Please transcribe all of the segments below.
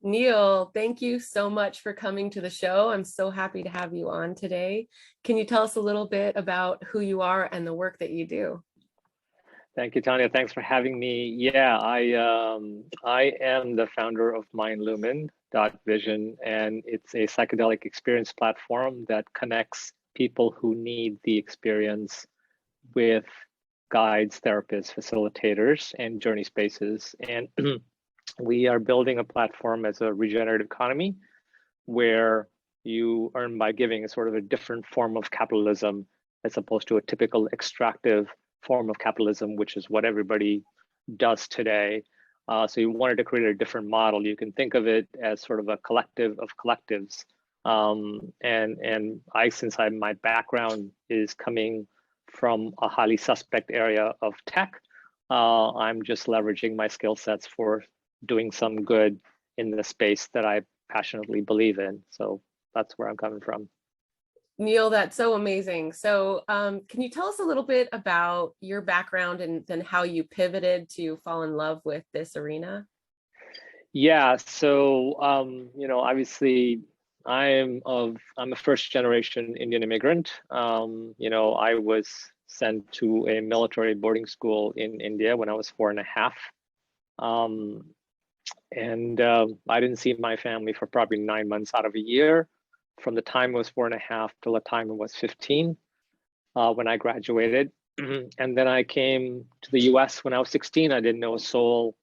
Neil, thank you so much for coming to the show. I'm so happy to have you on today. Can you tell us a little bit about who you are and the work that you do? Thank you, Tanya. Thanks for having me. Yeah, I am the founder of MindLumen Vision, and it's a psychedelic experience platform that connects people who need the experience with guides, therapists, facilitators, and journey spaces. And we are building a platform as a regenerative economy where you earn by giving is sort of a different form of capitalism as opposed to a typical extractive form of capitalism, which is what everybody does today. So you wanted to create a different model. You can think of it as sort of a collective of collectives. And since my background is coming from a highly suspect area of tech, I'm just leveraging my skill sets for doing some good in the space that I passionately believe in. So that's where I'm coming from. Neil, that's so amazing. So can you tell us a little bit about your background and then how you pivoted to fall in love with this arena? Yeah, so obviously I'm a first generation Indian immigrant. I was sent to a military boarding school in India when I was 4.5. I didn't see my family for probably 9 months out of a year, from the time I was 4.5 till the time I was 15, when I graduated. And then I came to the US when I was 16. I didn't know a soul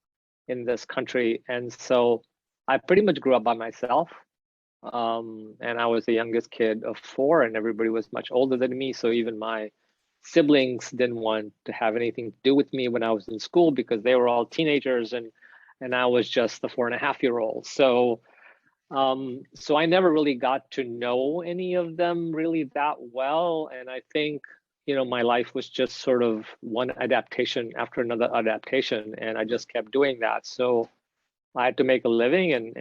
in this country. And so I pretty much grew up by myself. And I was the youngest kid of 4, and everybody was much older than me. So even my siblings didn't want to have anything to do with me when I was in school because they were all teenagers and I was just the 4.5-year-old. So I never really got to know any of them really that well. And I think, my life was just sort of one adaptation after another adaptation. And I just kept doing that. So I had to make a living, and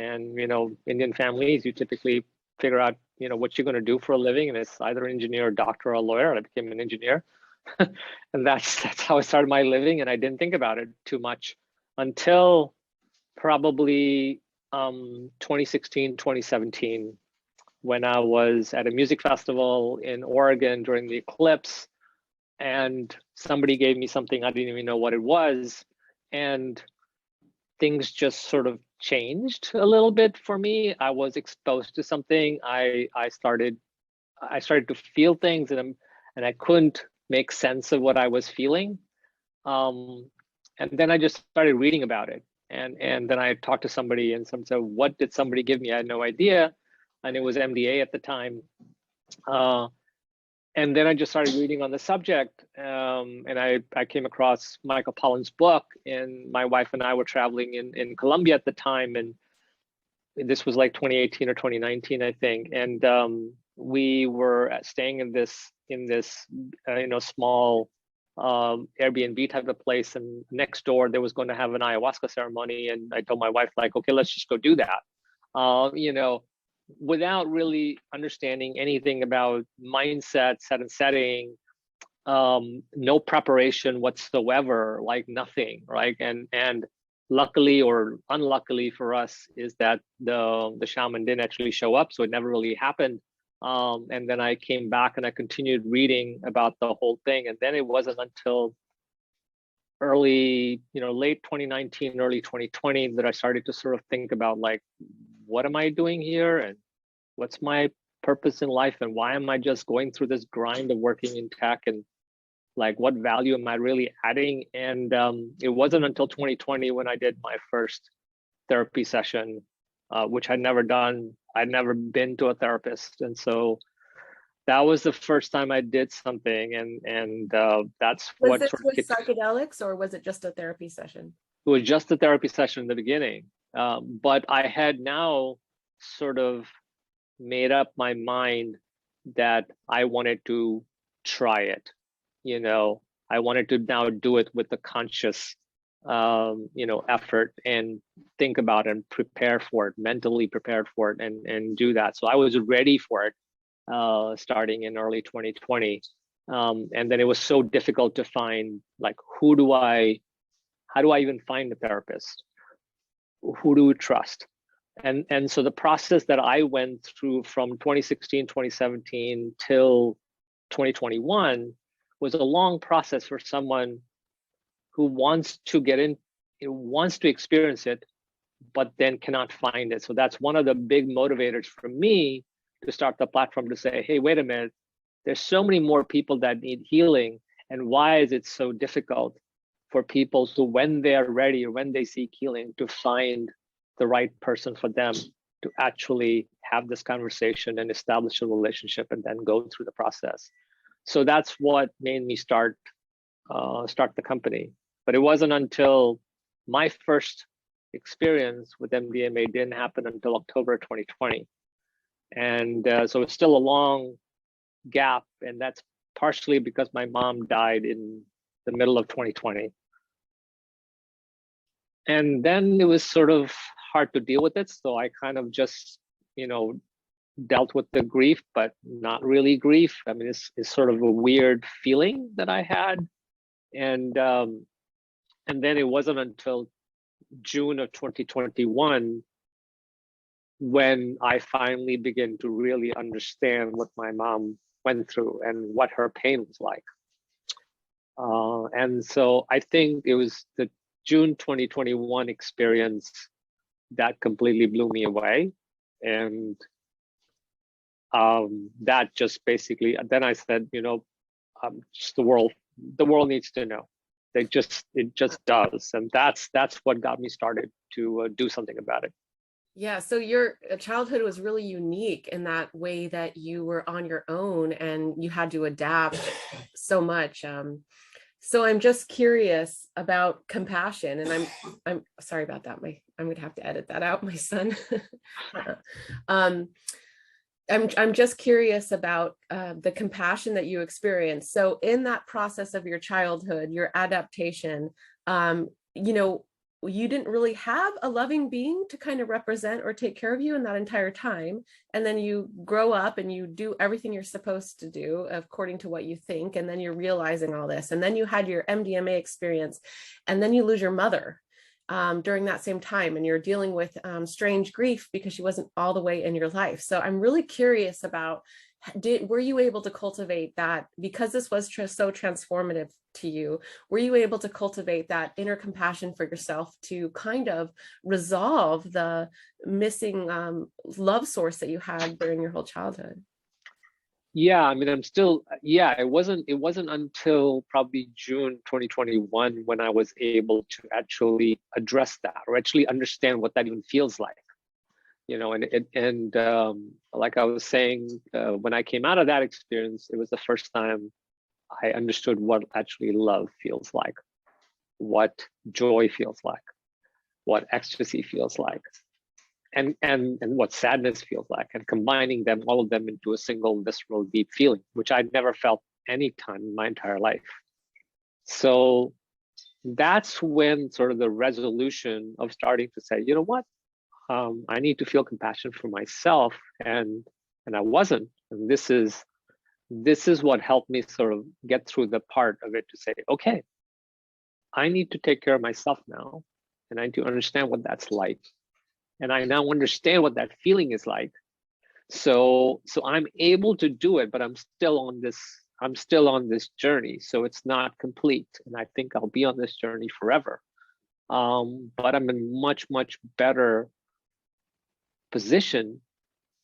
Indian families, you typically figure out, what you're going to do for a living. And it's either an engineer, a doctor, or a lawyer. And I became an engineer. And that's how I started my living. And I didn't think about it too much until probably 2016, 2017, when I was at a music festival in Oregon during the eclipse, and somebody gave me something I didn't even know what it was, and things just sort of changed a little bit for me. I was exposed to something. I started to feel things, and I couldn't make sense of what I was feeling. And then I just started reading about it. And then I talked to somebody, and some said, "What did somebody give me?" I had no idea, and it was MDA at the time. And then I just started reading on the subject, and I came across Michael Pollan's book. And my wife and I were traveling in Colombia at the time, and this was like 2018 or 2019, I think. And we were staying in this small Airbnb type of place, and next door there was going to have an ayahuasca ceremony, and I told my wife, like, okay, let's just go do that, without really understanding anything about mindset, set and setting, no preparation whatsoever, like nothing, right? And luckily or unluckily for us is that the shaman didn't actually show up, so it never really happened. And then I came back and I continued reading about the whole thing. And then it wasn't until late 2019, early 2020 that I started to sort of think about, like, what am I doing here? And what's my purpose in life? And why am I just going through this grind of working in tech? And like, what value am I really adding? And it wasn't until 2020 when I did my first therapy session, which I'd never done. I'd never been to a therapist. And so that was the first time I did something. And that's what Was sort this of with psychedelics, or was it just a therapy session? It was just a therapy session in the beginning. But I had now sort of made up my mind that I wanted to try it. I wanted to now do it with a conscious effort, and think about it and prepare for it, mentally prepared for it, and do that. So I was ready for it starting in early 2020. And then it was so difficult to find, like, how do I even find a therapist? Who do we trust? And so the process that I went through from 2016, 2017 till 2021 was a long process for someone who wants to get in, wants to experience it, but then cannot find it. So that's one of the big motivators for me to start the platform, to say, hey, wait a minute, there's so many more people that need healing. And why is it so difficult for people to, when they're ready or when they seek healing, to find the right person for them to actually have this conversation and establish a relationship and then go through the process. So that's what made me start the company. But it wasn't until my first experience with MDMA didn't happen until October 2020. And so it's still a long gap, and that's partially because my mom died in the middle of 2020. And then it was sort of hard to deal with it. So I kind of just, dealt with the grief, but not really grief. I mean, it's sort of a weird feeling that I had. And then it wasn't until June of 2021 when I finally began to really understand what my mom went through and what her pain was like. And so I think it was the June 2021 experience that completely blew me away. And that just basically, then I said, just the world needs to know. It just does. And that's what got me started to do something about it. Yeah, so your childhood was really unique in that way that you were on your own and you had to adapt so much. So I'm just curious about compassion, and I'm sorry about that. I'm gonna have to edit that out, my son. I'm just curious about the compassion that you experienced. So in that process of your childhood, your adaptation, you didn't really have a loving being to kind of represent or take care of you in that entire time. And then you grow up and you do everything you're supposed to do according to what you think. And then you're realizing all this. And then you had your MDMA experience, and then you lose your mother during that same time. And you're dealing with strange grief because she wasn't all the way in your life. So I'm really curious about, were you able to cultivate that, because this was so transformative to you? Were you able to cultivate that inner compassion for yourself to kind of resolve the missing love source that you had during your whole childhood? Yeah, I mean, it wasn't until probably June 2021 when I was able to actually address that, or actually understand what that even feels like. And like I was saying, when I came out of that experience, it was the first time I understood what actually love feels like, what joy feels like, what ecstasy feels like, and what sadness feels like, and combining them, all of them, into a single visceral deep feeling, which I'd never felt any time in my entire life. So that's when sort of the resolution of starting to say, you know what, I need to feel compassion for myself, and I wasn't. And this is what helped me sort of get through the part of it, to say, okay, I need to take care of myself now, and I need to understand what that's like. And I now understand what that feeling is like. So I'm able to do it, but I'm still on this journey. So it's not complete. And I think I'll be on this journey forever. But I'm in much, much better position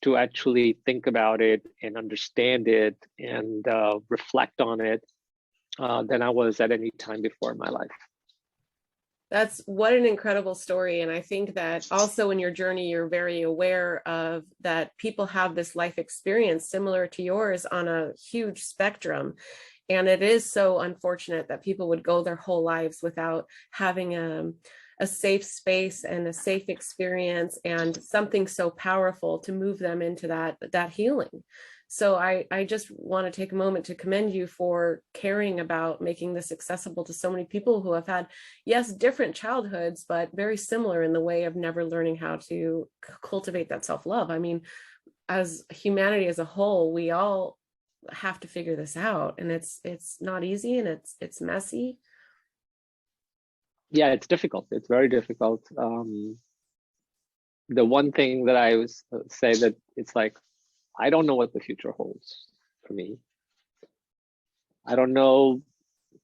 to actually think about it and understand it and reflect on it than I was at any time before in my life. That's what an incredible story. And I think that also in your journey, you're very aware of that people have this life experience similar to yours on a huge spectrum. And it is so unfortunate that people would go their whole lives without having a safe space and a safe experience and something so powerful to move them into that healing. So I just want to take a moment to commend you for caring about making this accessible to so many people who have had, yes, different childhoods, but very similar in the way of never learning how to cultivate that self-love. I mean, as humanity as a whole, we all have to figure this out, and it's not easy, and it's messy. Yeah, it's difficult. It's very difficult. the one thing that I was say that it's like, I don't know what the future holds for me. I don't know.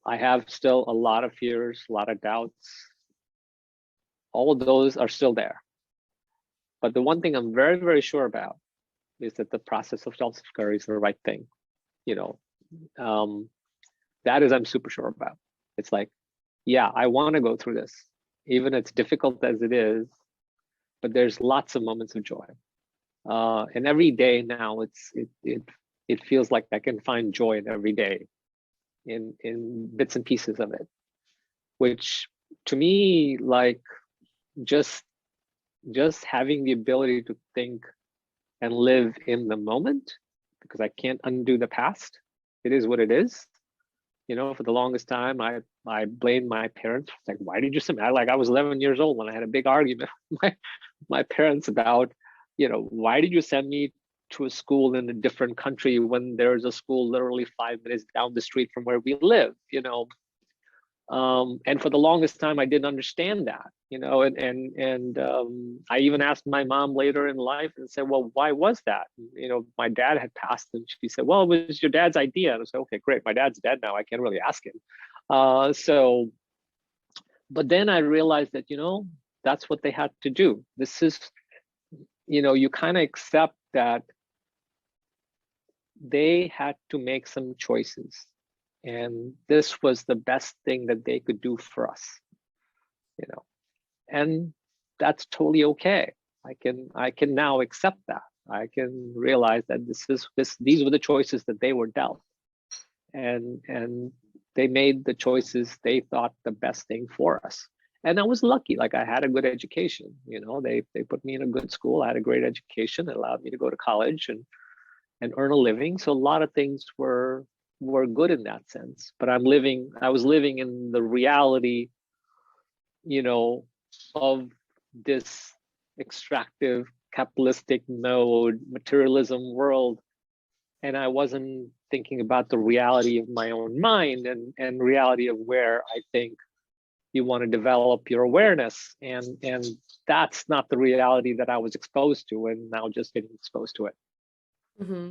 I have still a lot of fears, a lot of doubts. All of those are still there. But the one thing I'm very, very sure about is that the process of self-discovery is the right thing. You know, that is I'm super sure about. It's like, yeah, I want to go through this, even it's difficult as it is, but there's lots of moments of joy. And every day now, it feels like I can find joy in every day, in bits and pieces of it, which to me, like just having the ability to think and live in the moment, because I can't undo the past. It is what it is. You know, for the longest time, I blamed my parents. Like, why did you send me? Like, I was 11 years old when I had a big argument with my parents about, you know, why did you send me to a school in a different country when there's a school literally 5 minutes down the street from where we live, you know? And for the longest time, I didn't understand that, you know, and I even asked my mom later in life and said, well, why was that? You know, my dad had passed and she said, well, it was your dad's idea. And I said, okay, great. My dad's dead now. I can't really ask him. But then I realized that, you know, that's what they had to do. This is, you know, you kind of accept that they had to make some choices. And this was the best thing that they could do for us, you know, and that's totally okay. I can now accept that. I can realize that these were the choices that they were dealt, and they made the choices they thought the best thing for us. And I was lucky. Like, I had a good education. You know, they put me in a good school. I had a great education. It allowed me to go to college and earn a living. So a lot of things were good in that sense. But I was living in the reality, you know, of this extractive, capitalistic mode, materialism world. And I wasn't thinking about the reality of my own mind and reality of where I think you want to develop your awareness. And that's not the reality that I was exposed to, and now just getting exposed to it. Mm-hmm.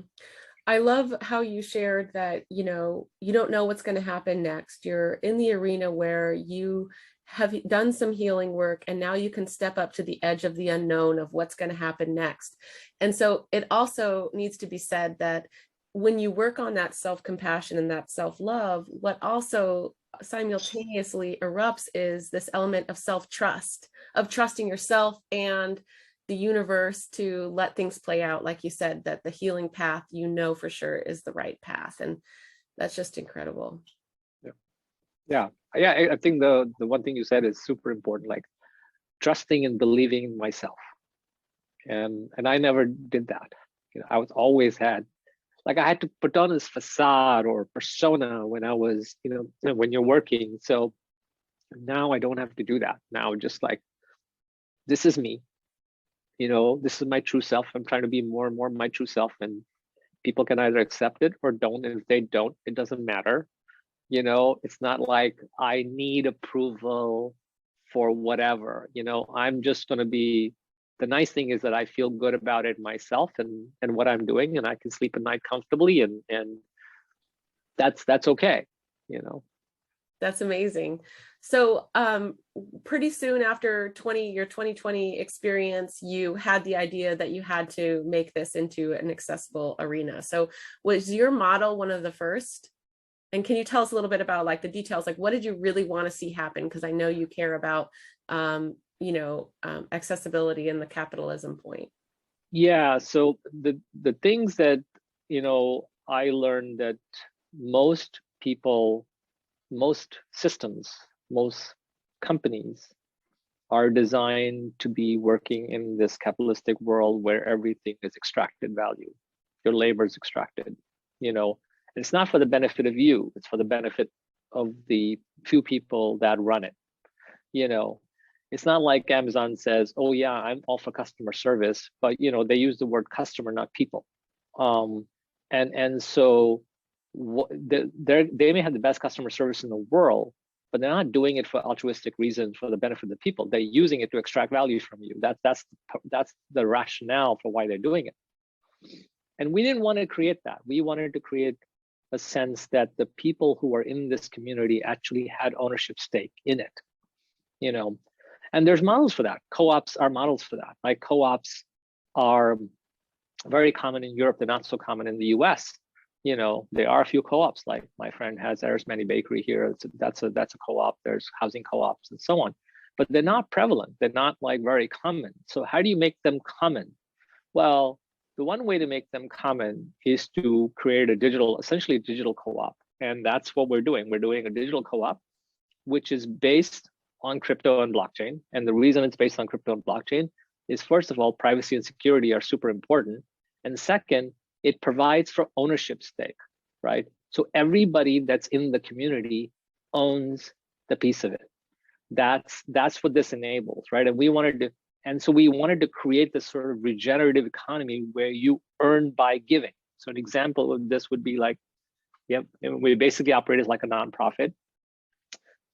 I love how you shared that, you know, you don't know what's going to happen next. You're in the arena where you have done some healing work, and now you can step up to the edge of the unknown of what's going to happen next. And so it also needs to be said that when you work on that self-compassion and that self-love, what also simultaneously erupts is this element of self-trust, of trusting yourself and the universe to let things play out. Like you said, that the healing path, you know, for sure is the right path. And that's just incredible. Yeah. I think the one thing you said is super important, like trusting and believing in myself. And I never did that. You know, I was always had, like, I had to put on this facade or persona when I was, you know, when you're working. So now I don't have to do that. Now, just like, this is me. You know, this is my true self. I'm trying to be more and more my true self, and people can either accept it or don't. And if they don't, it doesn't matter. You know, it's not like I need approval for whatever. You know, I'm just going to be, the nice thing is that I feel good about it myself and what I'm doing, and I can sleep at night comfortably, and that's okay. You know. That's amazing. So pretty soon after your 2020 experience, you had the idea that you had to make this into an accessible arena. So was your model one of the first? And can you tell us a little bit about like the details, like what did you really want to see happen? Because I know you care about, you know, accessibility and the capitalism point. Yeah. So the things that, you know, I learned that most people, most systems, most companies are designed to be working in this capitalistic world where everything is extracted value. Your labor is extracted, you know. It's not for the benefit of you, it's for the benefit of the few people that run it. You know, it's not like Amazon says, oh yeah, I'm all for customer service, but you know, they use the word customer, not people. And so they may have the best customer service in the world, but they're not doing it for altruistic reasons for the benefit of the people. They're using it to extract value from you. That's the rationale for why they're doing it. And we didn't want to create that. We wanted to create a sense that the people who are in this community actually had ownership stake in it, you know. And there's models for that. Co-ops are models for that. Like co-ops are very common in Europe. They're not so common in the US. You know, there are a few co-ops, like my friend has Arismani Bakery here. That's a co-op. There's housing co-ops and so on, but they're not prevalent. They're not like very common. So how do you make them common? Well, the one way to make them common is to create essentially a digital co-op. And that's what we're doing. We're doing a digital co-op, which is based on crypto and blockchain. And the reason it's based on crypto and blockchain is, first of all, privacy and security are super important. And second, it provides for ownership stake, right? So everybody that's in the community owns the piece of it. That's what this enables, right? And so we wanted to create this sort of regenerative economy where you earn by giving. So an example of this would be like, we basically operate as like a nonprofit.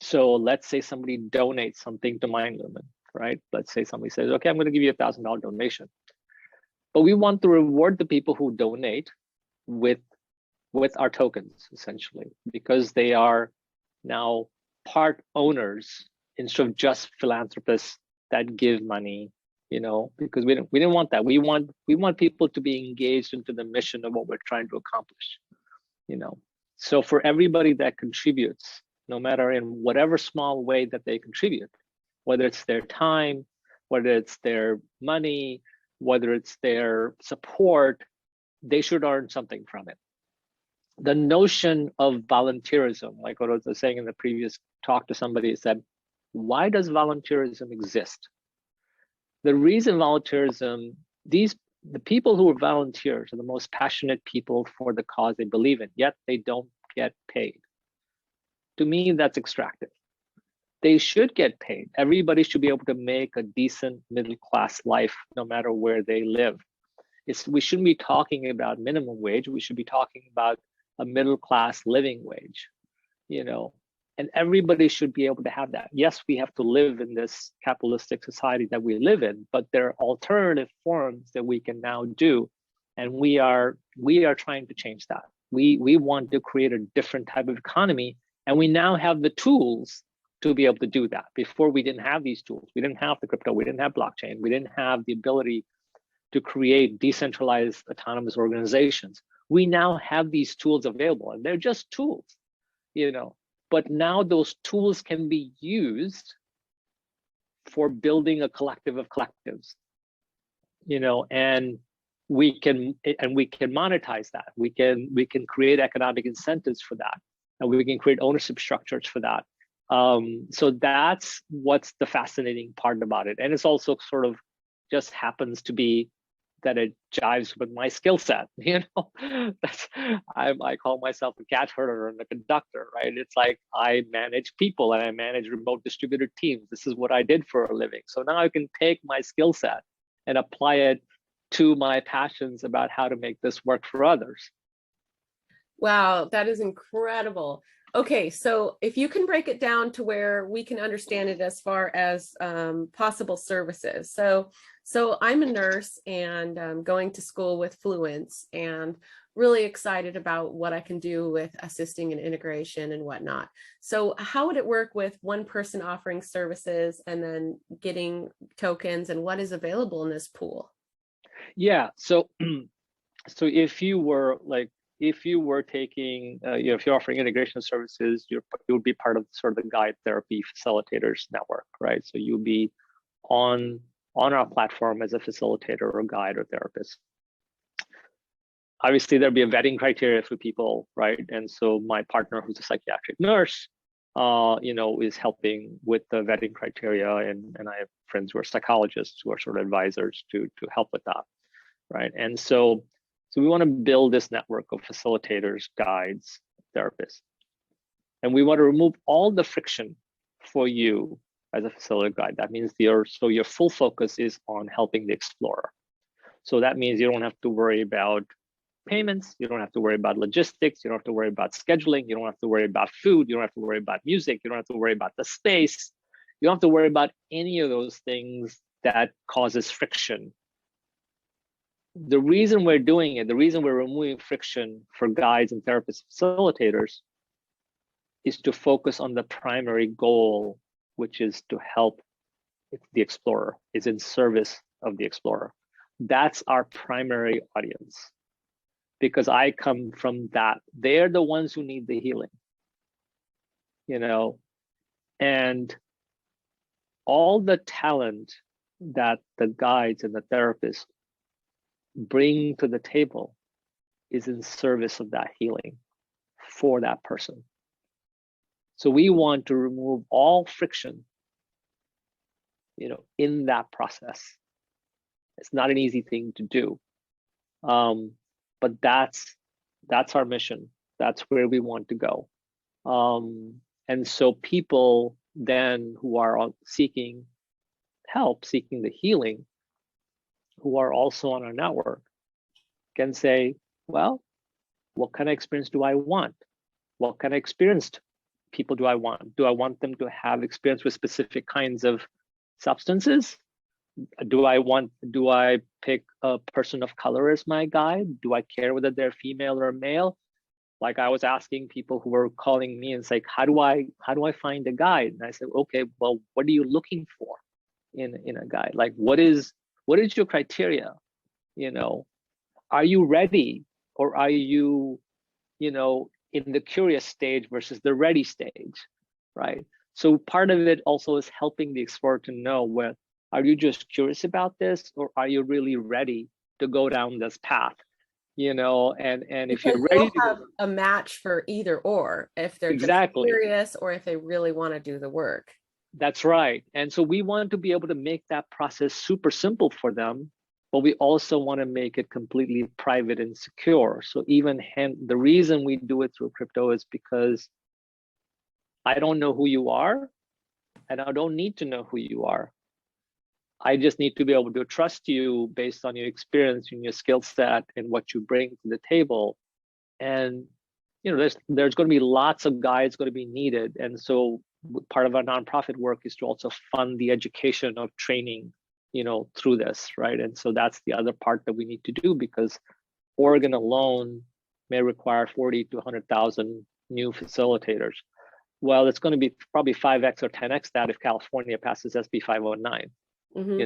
So let's say somebody donates something to MindLumen, right? Let's say somebody says, okay, I'm going to give you $1,000 donation. But we want to reward the people who donate with our tokens, essentially, because they are now part owners instead of just philanthropists that give money, you know, because we didn't want that. We want people to be engaged into the mission of what we're trying to accomplish, you know. So for everybody that contributes, no matter in whatever small way that they contribute, whether it's their time, whether it's their money, whether it's their support, they should earn something from it. The notion of volunteerism, like what I was saying in the previous talk to somebody, said, why does volunteerism exist? The reason volunteerism, the people who are volunteers are the most passionate people for the cause they believe in, yet they don't get paid. To me, that's extractive. They should get paid. Everybody should be able to make a decent middle-class life no matter where they live. We shouldn't be talking about minimum wage. We should be talking about a middle-class living wage, you know, and everybody should be able to have that. Yes, we have to live in this capitalistic society that we live in, but there are alternative forms that we can now do. And we are trying to change that. We want to create a different type of economy, and we now have the tools to be able to do that. Before, we didn't have these tools. We didn't have the crypto, we didn't have blockchain, we didn't have the ability to create decentralized autonomous organizations. We now have these tools available, and they're just tools, you know, but now those tools can be used for building a collective of collectives, you know, and we can monetize that. We can create economic incentives for that, and we can create ownership structures for that. So that's what's the fascinating part about it. And it's also sort of just happens to be that it jives with my skill set, you know. I call myself a cat herder and a conductor, right? It's like I manage people and I manage remote distributed teams. This is what I did for a living. So now I can take my skill set and apply it to my passions about how to make this work for others. Wow, that is incredible. Okay, so if you can break it down to where we can understand it as far as possible services. So I'm a nurse and going to school with Fluence and really excited about what I can do with assisting in integration and whatnot. So how would it work with one person offering services and then getting tokens, and what is available in this pool? Yeah, so if you were taking, if you're offering integration services, you would be part of sort of the guide therapy facilitators network, right? So you'll be on our platform as a facilitator or guide or therapist. Obviously, there'll be a vetting criteria for people, right? And so my partner, who's a psychiatric nurse, is helping with the vetting criteria, and I have friends who are psychologists who are sort of advisors to help with that, right? And so we want to build this network of facilitators, guides, therapists. And we want to remove all the friction for you as a facilitator guide. That means your full focus is on helping the explorer. So that means you don't have to worry about payments. You don't have to worry about logistics. You don't have to worry about scheduling. You don't have to worry about food. You don't have to worry about music. You don't have to worry about the space. You don't have to worry about any of those things that causes friction. The reason we're doing it, the reason we're removing friction for guides and therapists, facilitators, is to focus on the primary goal, which is to help the explorer, is in service of the explorer. That's our primary audience, because I come from that. They're the ones who need the healing, and all the talent that the guides and the therapists bring to the table is in service of that healing for that person. So we want to remove all friction, in that process. It's not an easy thing to do, but that's our mission. That's where we want to go. And so people then who are seeking help, seeking the healing, who are also on our network, can say, well, what kind of experience do I want? What kind of experienced people do I want? Do I want them to have experience with specific kinds of substances? Do I pick a person of color as my guide? Do I care whether they're female or male? Like I was asking people who were calling me and say, how do I find a guide? And I said, okay, well, what are you looking for in a guide? Like, what is your criteria? Are you ready, or are you, in the curious stage versus the ready stage, right? So part of it also is helping the explorer to know, where are you just curious about this, or are you really ready to go down this path? And if you're ready to have a match for either or, if they're exactly just curious or if they really want to do the work. That's right. And so we want to be able to make that process super simple for them, but we also want to make it completely private and secure. So even the reason we do it through crypto is because I don't know who you are, and I don't need to know who you are. I just need to be able to trust you based on your experience and your skill set and what you bring to the table. And there's going to be lots of guides going to be needed. And so part of our nonprofit work is to also fund the education of training, through this, right? And so that's the other part that we need to do, because Oregon alone may require 40 to 100,000 new facilitators. Well, it's going to be probably 5x or 10x that if California passes SB519. Mm-hmm.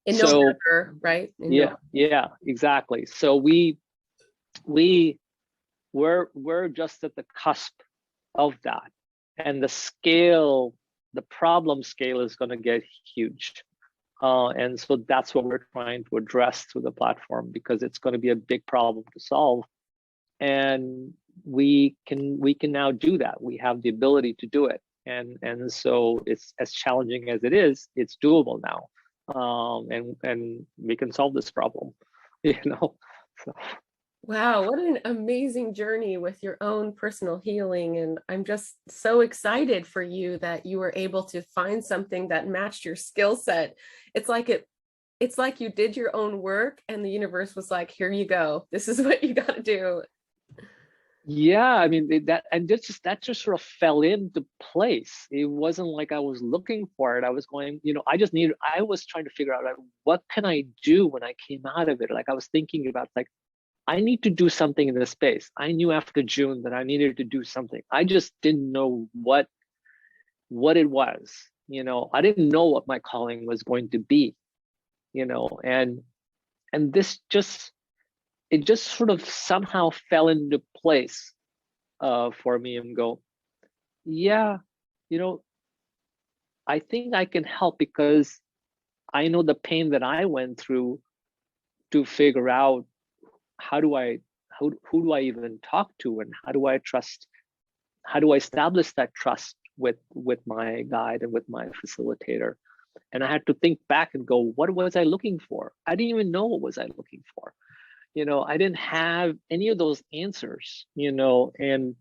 In so November, right? Yeah, exactly. So we're just at the cusp of that, and the problem scale is going to get huge, and so that's what we're trying to address through the platform, because it's going to be a big problem to solve, and we can now do that. We have the ability to do it. And so it's as challenging as it is, it's doable now, and we can solve this problem, So. Wow, what an amazing journey with your own personal healing. And I'm just so excited for you that you were able to find something that matched your skill set. It's like you did your own work and the universe was like, here you go. This is what you got to do. Yeah, I mean, that just sort of fell into place. It wasn't like I was looking for it. I was going, I was trying to figure out, like, what can I do when I came out of it? Like, I was thinking about, like, I need to do something in this space. I knew after June that I needed to do something. I just didn't know what it was. I didn't know what my calling was going to be, and this it just sort of somehow fell into place for me, and go, yeah, I think I can help, because I know the pain that I went through to figure out who do I even talk to, and how do I establish that trust with my guide and with my facilitator. And I had to think back and go, what was I looking for? I didn't even know what was I looking for. I didn't have any of those answers, and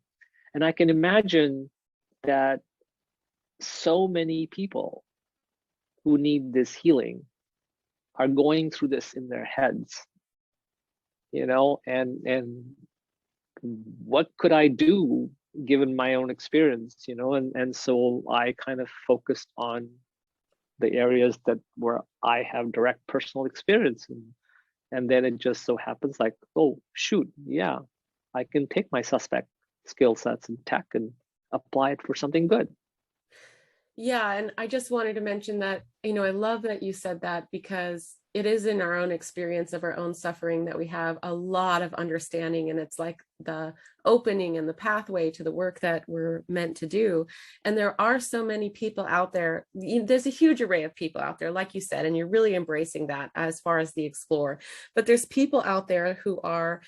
I can imagine that so many people who need this healing are going through this in their heads. and what could I do given my own experience, and so I kind of focused on the areas that where I have direct personal experience, and then it just so happens like, oh shoot, yeah, I can take my suspect skill sets in tech and apply it for something good. Yeah, and I just wanted to mention that, I love that you said that, because it is in our own experience of our own suffering that we have a lot of understanding, and it's like the opening and the pathway to the work that we're meant to do. And there are so many people out there. There's a huge array of people out there, like you said, and you're really embracing that as far as the explore. But there's people out there who are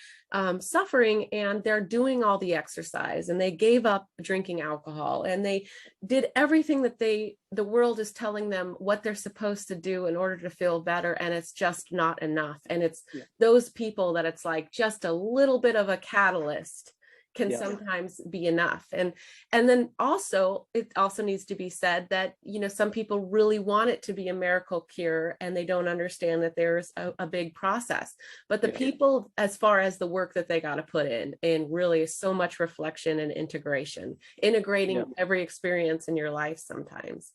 suffering, and they're doing all the exercise, and they gave up drinking alcohol, and they did everything that the world is telling them what they're supposed to do in order to feel better, and it's just not enough. And it's those people that it's like just a little bit of a catalyst can sometimes be enough. And then also, it also needs to be said that, some people really want it to be a miracle cure, and they don't understand that there's a big process. But the people, as far as the work that they got to put in really so much reflection and integrating every experience in your life sometimes.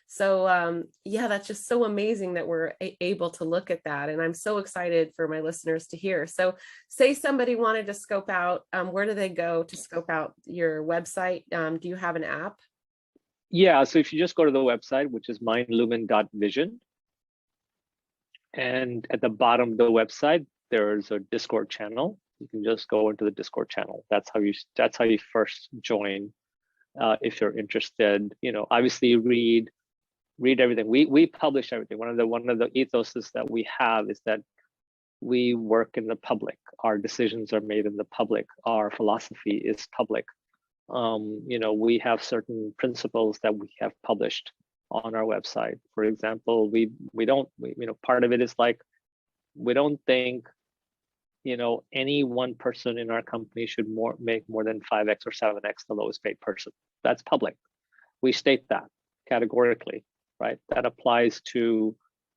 So that's just so amazing that we're able to look at that. And I'm so excited for my listeners to hear. So say somebody wanted to scope out, where do they go to scope out your website? Do you have an app? Yeah, so if you just go to the website, which is mindlumen.vision, and at the bottom of the website, there's a Discord channel. You can just go into the Discord channel. That's how you first join. If you're interested, obviously read everything. We publish everything. One of the ethoses that we have is that we work in the public. Our decisions are made in the public. Our philosophy is public. We have certain principles that we have published on our website. For example, part of it is like, we don't think, any one person in our company should make more than 5x or 7x the lowest paid person. That's public. We state that categorically, right? That applies to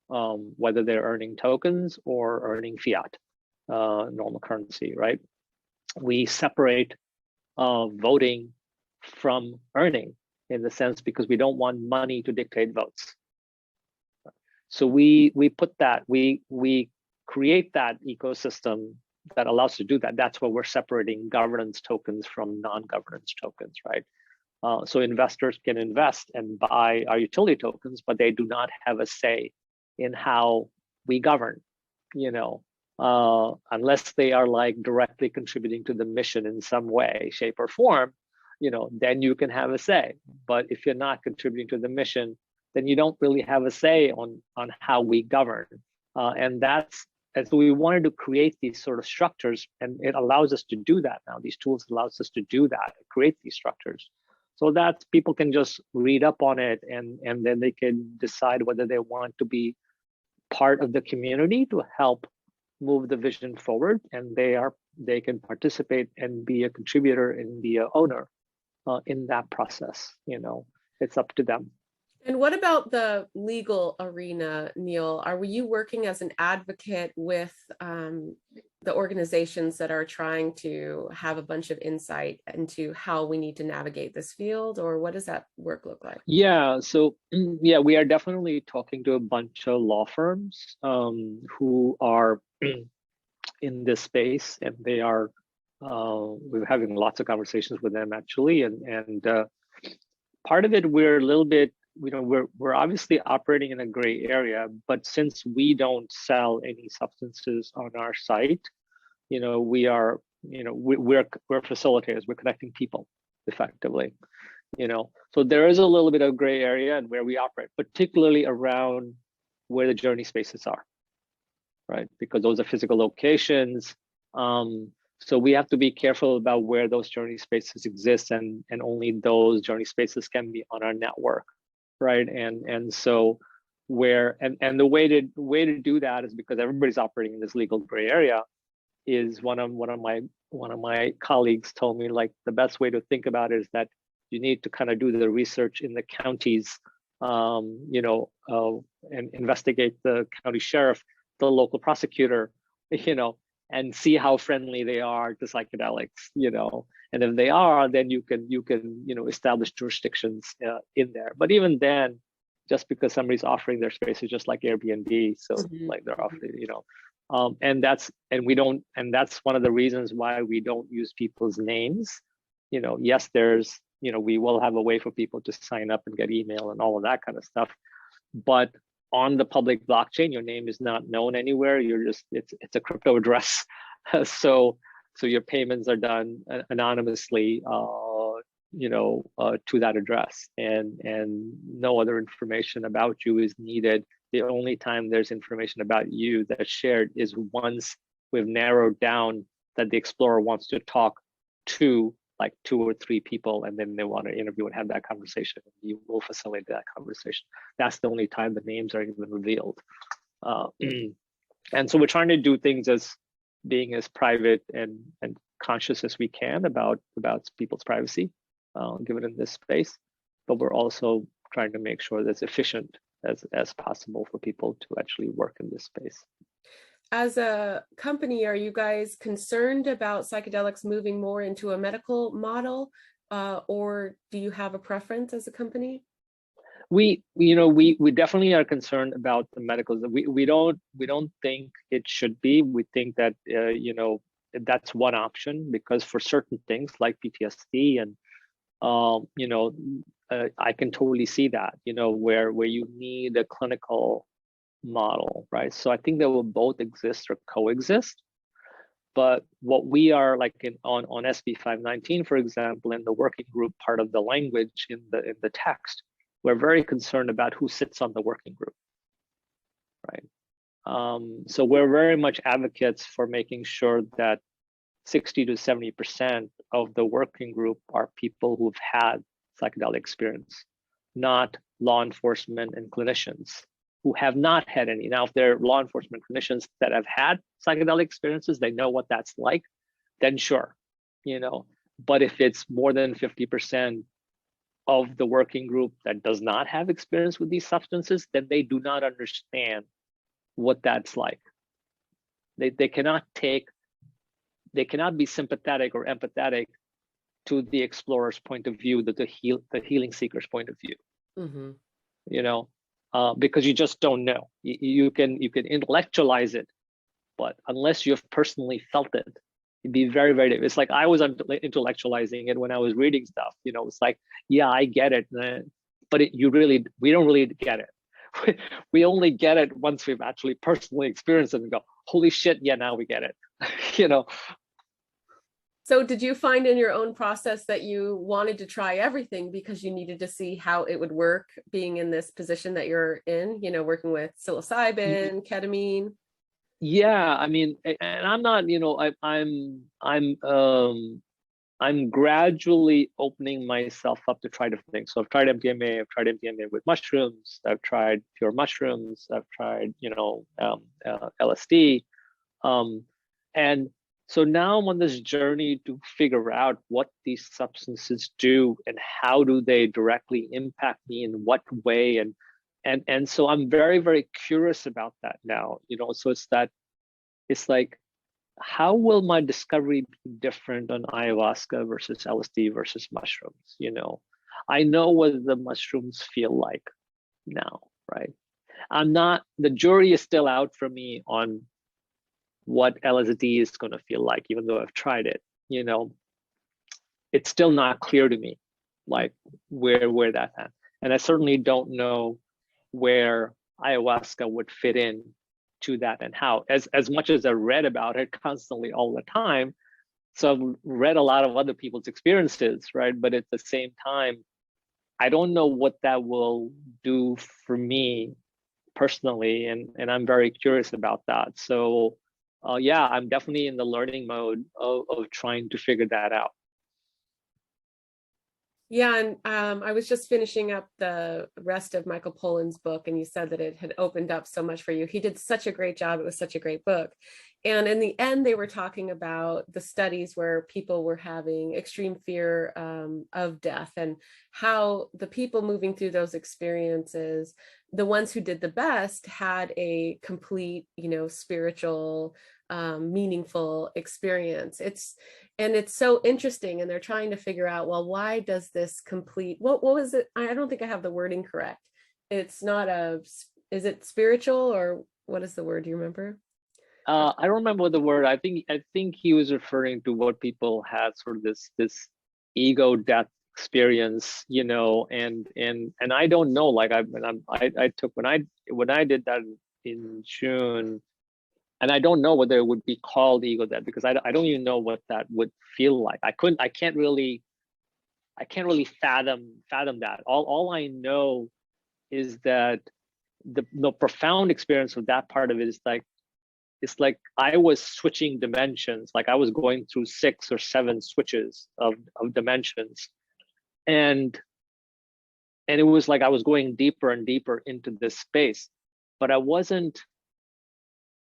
whether they're earning tokens or earning fiat, normal currency, right? We separate voting from earning, in the sense, because we don't want money to dictate votes. So we put that, we create that ecosystem that allows us to do that. That's where we're separating governance tokens from non-governance tokens, right? So investors can invest and buy our utility tokens, but they do not have a say in how we govern, unless they are like directly contributing to the mission in some way, shape, or form, then you can have a say. But if you're not contributing to the mission, then you don't really have a say on how we govern. And so we wanted to create these sort of structures, and it allows us to do that now. These tools allows us to do that, create these structures, so that people can just read up on it, and then they can decide whether they want to be part of the community to help move the vision forward, and they can participate and be a contributor and be an owner in that process. It's up to them. And what about the legal arena, Neil? Are you working as an advocate with the organizations that are trying to have a bunch of insight into how we need to navigate this field, or what does that work look like? Yeah, so we are definitely talking to a bunch of law firms who are in this space, and they are we're having lots of conversations with them actually, and part of it, we're a little bit, we're obviously operating in a gray area, but since we don't sell any substances on our site, we are, we're facilitators, we're connecting people effectively, so there is a little bit of gray area and where we operate, particularly around where the journey spaces are, right? Because those are physical locations. So we have to be careful about where those journey spaces exist, and only those journey spaces can be on our network, right? And so the way to do that is, because everybody's operating in this legal gray area, is one of my colleagues told me, like, the best way to think about it is that you need to kind of do the research in the counties, and investigate the county sheriff, the local prosecutor, and see how friendly they are to psychedelics, and if they are, then you can establish jurisdictions in there. But even then, just because somebody's offering their space is just like Airbnb, so like they're offering, and that's one of the reasons why we don't use people's names. Yes, there's we will have a way for people to sign up and get email and all of that kind of stuff, but on the public blockchain, your name is not known anywhere. You're just it's a crypto address, so your payments are done anonymously, to that address, and no other information about you is needed. The only time there's information about you that's shared is once we've narrowed down that the explorer wants to talk to like 2 or 3 people, and then they want to interview and have that conversation. You will facilitate that conversation. That's the only time the names are even revealed. And so we're trying to do things as being as private and conscious as we can about people's privacy, given in this space. But we're also trying to make sure that's efficient as possible for people to actually work in this space. As a company, are you guys concerned about psychedelics moving more into a medical model, or do you have a preference as a company? We definitely are concerned about the medicals. We don't think it should be. We think that that's one option, because for certain things like PTSD and I can totally see that, where you need a clinical model, right? So I think they will both exist or coexist. But what we are like on SB519, for example, in the working group part of the language in the text, we're very concerned about who sits on the working group, right? So we're very much advocates for making sure that 60 to 70% of the working group are people who've had psychedelic experience, not law enforcement and clinicians who have not had any. Now, if they're law enforcement clinicians that have had psychedelic experiences, they know what that's like, then sure, But if it's more than 50% of the working group that does not have experience with these substances, then they do not understand what that's like. They cannot be sympathetic or empathetic to the explorer's point of view, the healing seeker's point of view. Because you just don't know. You can intellectualize it, but unless you've personally felt it, it'd be very, very difficult. It's like I was intellectualizing it when I was reading stuff. It's like, yeah, I get it, but we don't really get it. We only get it once we've actually personally experienced it and go, holy shit, yeah, now we get it. So did you find in your own process that you wanted to try everything because you needed to see how it would work, being in this position that you're in, working with psilocybin, ketamine? Yeah, I mean, and I'm not, I'm gradually opening myself up to try different things. So I've tried MDMA, I've tried MDMA with mushrooms, I've tried pure mushrooms, I've tried, LSD, and so now I'm on this journey to figure out what these substances do and how do they directly impact me, in what way, and so I'm very, very curious about that now. So it's like, how will my discovery be different on ayahuasca versus LSD versus mushrooms? I know what the mushrooms feel like now, right? The jury is still out for me on what LSD is going to feel like, even though I've tried it. It's still not clear to me, like where that's at. And I certainly don't know where ayahuasca would fit in to that, and how, as much as I read about it constantly all the time. So I've read a lot of other people's experiences, right? But at the same time, I don't know what that will do for me personally, and I'm very curious about that. So yeah, I'm definitely in the learning mode of trying to figure that out. Yeah, and I was just finishing up the rest of Michael Pollan's book, and you said that it had opened up so much for you. He did such a great job. It was such a great book. And in the end, they were talking about the studies where people were having extreme fear of death, and how the people moving through those experiences, the ones who did the best, had a complete, spiritual, meaningful experience. It's so interesting, and they're trying to figure out, well, why does this complete, what was it? I don't think I have the wording correct. It's not is it spiritual, or what is the word? Do you remember? I don't remember the word. I think he was referring to what people had, sort of this ego death experience, and I don't know. Like I took when I did that in June, and I don't know whether it would be called ego death, because I don't even know what that would feel like. I can't really fathom that. All I know is that the profound experience of that part of it is like, it's like I was switching dimensions, like I was going through 6 or 7 switches of dimensions, and it was like I was going deeper and deeper into this space, but I wasn't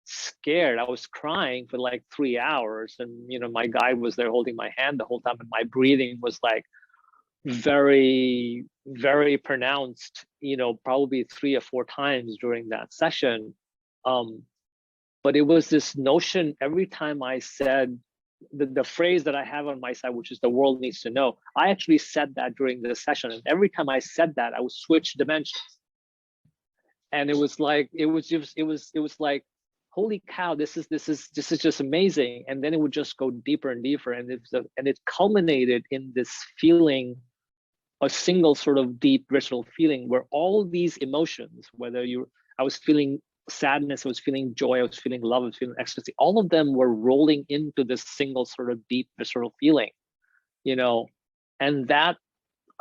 scared. I was crying for like 3 hours, and my guide was there holding my hand the whole time, and my breathing was like very, very pronounced, probably 3 or 4 times during that session. But it was this notion, every time I said the phrase that I have on my side, which is the world needs to know, I actually said that during the session. And every time I said that, I would switch dimensions. And it was like, it was like, holy cow, this is just amazing. And then it would just go deeper and deeper. And it culminated in this feeling, a single sort of deep visceral feeling, where all these emotions, I was feeling sadness, I was feeling joy, I was feeling love, I was feeling ecstasy, all of them were rolling into this single sort of deep visceral feeling, and that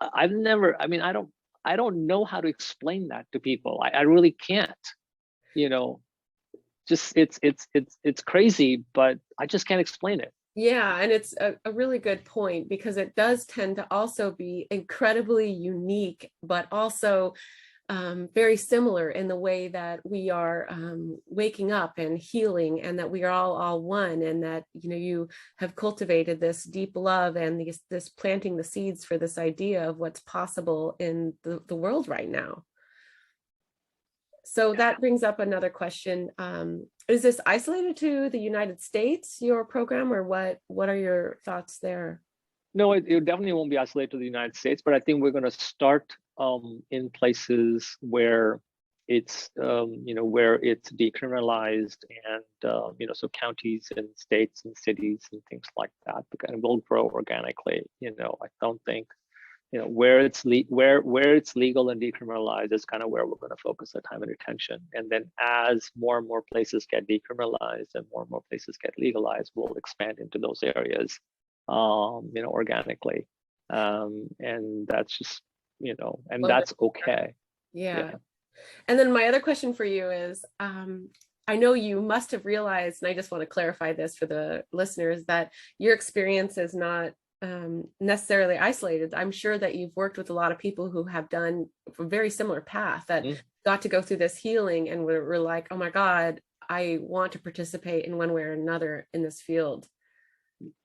I've never, I don't know how to explain that to people. I really can't, just it's crazy, but I just can't explain it. Yeah, and it's a really good point, because it does tend to also be incredibly unique, but also very similar in the way that we are waking up and healing, and that we are all one, and that you have cultivated this deep love and this planting the seeds for this idea of what's possible in the world right now. So that brings up another question. Is this isolated to the United States, your program, or what are your thoughts there? No, it definitely won't be isolated to the United States, but I think we're going to start in places where it's where it's decriminalized, and so counties and states and cities and things like that, and will grow organically. I don't think where it's legal and decriminalized is kind of where we're going to focus our time and attention. And then as more and more places get decriminalized and more places get legalized, we'll expand into those areas organically. And that's just, and that's okay. Yeah. And then my other question for you is, I know you must have realized, and I just want to clarify this for the listeners, that your experience is not necessarily isolated. I'm sure that you've worked with a lot of people who have done a very similar path, that got to go through this healing and were like, oh my God, I want to participate in one way or another in this field.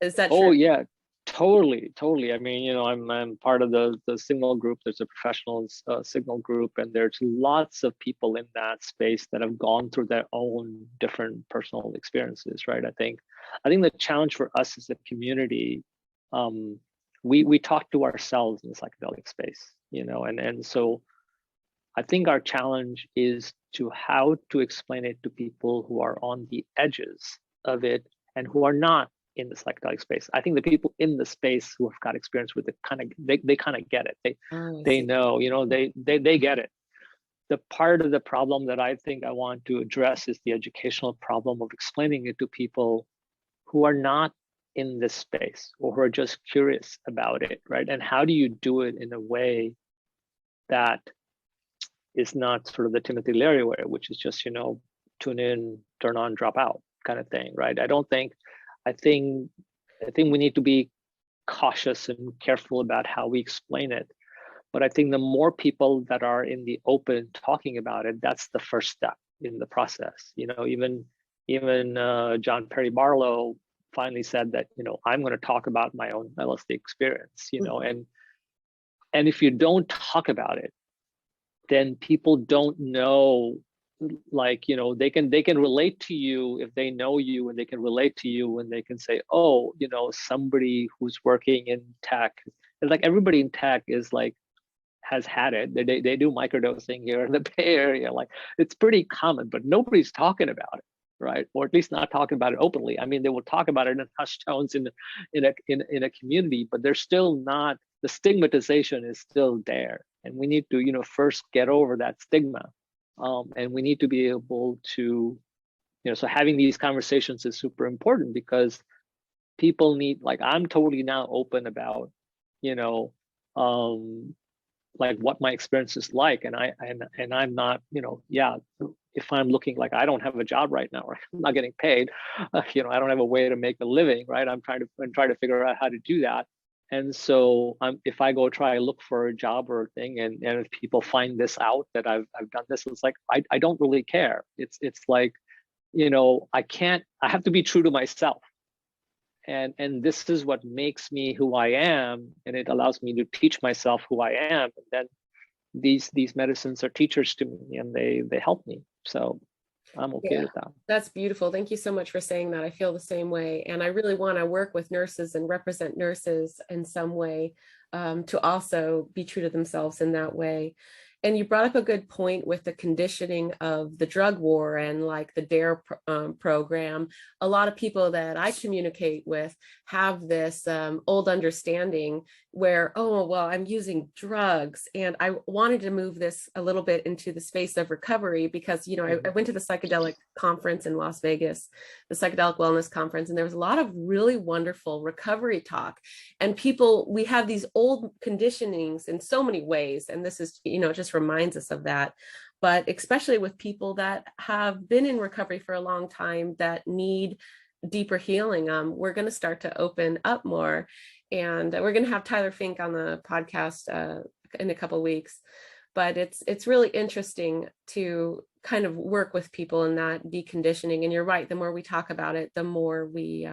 Is that true? Oh yeah, totally. I'm part of the Signal group. There's a professional Signal group, and there's lots of people in that space that have gone through their own different personal experiences, right? I think the challenge for us as a community, we talk to ourselves in the psychedelic space, and so I think our challenge is how to explain it to people who are on the edges of it and who are not in the psychedelic space. I think the people in the space who have got experience with it they kind of get it. They know, they get it. The part of the problem that I think I want to address is the educational problem of explaining it to people who are not in this space, or who are just curious about it, right? And how do you do it in a way that is not sort of the Timothy Leary way, which is just, tune in, turn on, drop out kind of thing, right? I think we need to be cautious and careful about how we explain it. But I think the more people that are in the open talking about it, that's the first step in the process. Even even John Perry Barlow finally said that, I'm going to talk about my own LSD experience, and if you don't talk about it, then people don't know, like, they can relate to you if they know you, and they can relate to you when they can say, oh, somebody who's working in tech. It's like everybody in tech is like, has had it. They do microdosing here in the Bay Area. Like, it's pretty common, but nobody's talking about it, right? Or at least not talking about it openly. I mean, they will talk about it in hushed tones in a community, but they're still not. The stigmatization is still there, and we need to first get over that stigma, and we need to be able to so having these conversations is super important, because people need, like, I'm totally now open about um like what my experience is like, and I'm not if I'm looking like I don't have a job right now, right? I'm not getting paid, I don't have a way to make a living, right? I'm trying to figure out how to do that. And so if I go try to look for a job or a thing, and if people find this out that I've done this, it's like I don't really care. It's like I have to be true to myself, and this is what makes me who I am, and it allows me to teach myself who I am. And then these medicines are teachers to me, and they help me. So I'm okay with that. That's beautiful. Thank you so much for saying that. I feel the same way. And I really want to work with nurses and represent nurses in some way, to also be true to themselves in that way. And you brought up a good point with the conditioning of the drug war and like the DARE program. A lot of people that I communicate with have this old understanding where, oh, well, I'm using drugs. And I wanted to move this a little bit into the space of recovery, because, I went to the psychedelic conference in Las Vegas, the psychedelic wellness conference, and there was a lot of really wonderful recovery talk. And we have these old conditionings in so many ways. And this is, just reminds us of that. But especially with people that have been in recovery for a long time that need deeper healing, we're going to start to open up more. And we're going to have Tyler Fink on the podcast in a couple of weeks. But it's really interesting to kind of work with people in that deconditioning. And you're right, the more we talk about it, the more we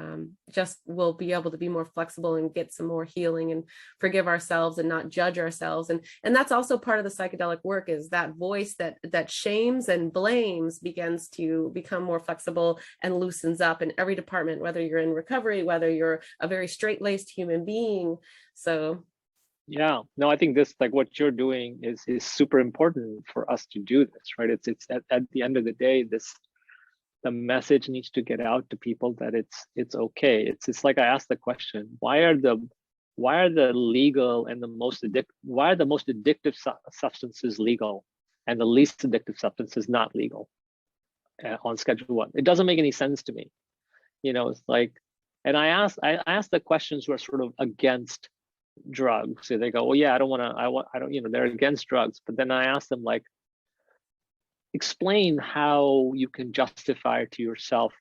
just will be able to be more flexible and get some more healing and forgive ourselves and not judge ourselves. And that's also part of the psychedelic work, is that voice that shames and blames begins to become more flexible and loosens up in every department, whether you're in recovery, whether you're a very straight-laced human being. So yeah, no, I think this, like what you're doing is super important for us to do this, right? It's at the end of the day, the message needs to get out to people that it's okay. It's like I asked the question, why are the legal and why are the most addictive substances legal and the least addictive substances not legal on Schedule 1? It doesn't make any sense to me. It's like, and I asked the questions who are sort of against drugs. So they go, well, yeah, I don't, they're against drugs. But then I ask them, like, explain how you can justify to yourself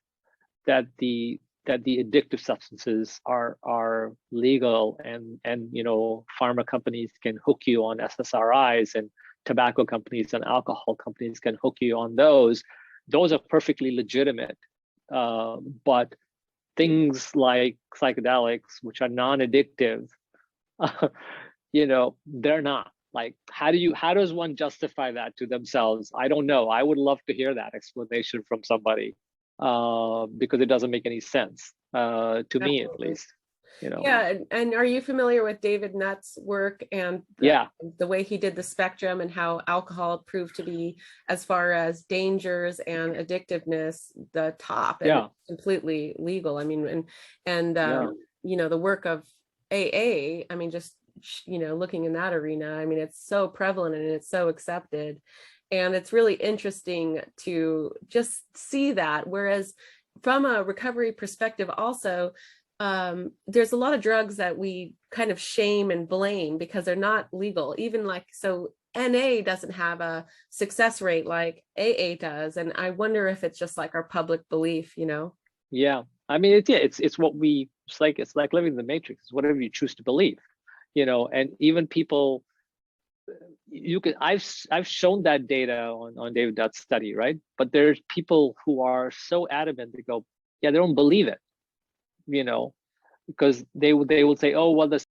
that the addictive substances are legal, and pharma companies can hook you on SSRIs, and tobacco companies and alcohol companies can hook you on those. Those are perfectly legitimate. But things like psychedelics, which are non-addictive, they're not. Like, how does one justify that to themselves? I don't know. I would love to hear that explanation from somebody, because it doesn't make any sense to me, at least. Yeah, and are you familiar with David Nutt's work and the way he did the spectrum, and how alcohol proved to be, as far as dangers and addictiveness, the top, and completely legal? I mean, and the work of AA, I mean, just looking in that arena, I mean, it's so prevalent and it's so accepted, and it's really interesting to just see that. Whereas from a recovery perspective also, there's a lot of drugs that we kind of shame and blame because they're not legal. Even like, so NA doesn't have a success rate like AA does, and I wonder if it's just like our public belief. Yeah, I mean, it's what we. It's like living in the Matrix. It's whatever you choose to believe, and even people you can, I've shown that data on David Dutt's study, right? But there's people who are so adamant, they go, yeah, they don't believe it, you know, because they will say, oh, well, the